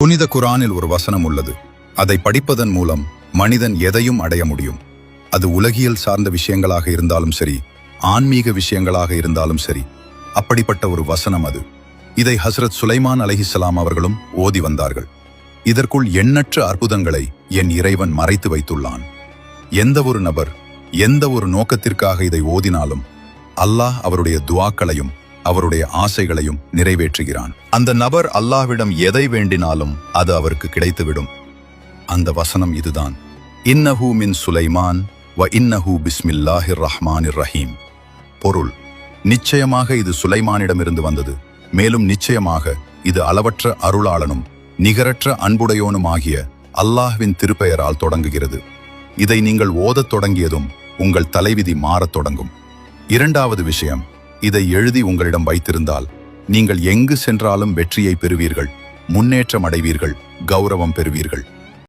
புனித குர்ஆனில் ஒரு வசனம் உள்ளது. அதை படிப்பதன் மூலம் மனிதன் எதையும் அடைய முடியும். அது உலகியல் சார்ந்த விஷயங்களாக இருந்தாலும் சரி, ஆன்மீக விஷயங்களாக இருந்தாலும் சரி. அப்படிப்பட்ட ஒரு வசனம் அது. இதை ஹஸ்ரத் சுலைமான் அலைஹிஸ்ஸலாம் அவர்களும் ஓதி வந்தார்கள். இதற்குள் எண்ணற்ற அற்புதங்களை என் இறைவன் மறைத்து வைத்துள்ளான். எந்த ஒரு நபர் எந்த ஒரு நோக்கத்திற்காக இதை ஓதினாலும் அல்லாஹ் அவருடைய துஆக்களையும் அவருடைய ஆசைகளையும் நிறைவேற்றுகிறான். அந்த நபர் அல்லாஹ்விடம் எதை வேண்டினாலும் அது அவருக்கு கிடைத்துவிடும். அந்த வசனம் இதுதான். இன்னஹு மின் சுலைமான் வ இன்னஹு பிஸ்மில்லாஹிர் ரஹ்மானிர் ரஹீம். பொருள்: நிச்சயமாக இது சுலைமானிடமிருந்து வந்தது, மேலும் நிச்சயமாக இது அளவற்ற அருளாளனும் நிகரற்ற அன்புடையோனுமாகிய அல்லாஹ்வின் திருப்பெயரால் தொடங்குகிறது. இதை நீங்கள் ஓதத் தொடங்கியதும் உங்கள் தலைவிதி மாறத் தொடங்கும். இரண்டாவது விஷயம், இதை எழுதி உங்களிடம் வைத்திருந்தால் நீங்கள் எங்கு சென்றாலும் வெற்றியை பெறுவீர்கள், முன்னேற்றம் அடைவீர்கள், கௌரவம் பெறுவீர்கள்.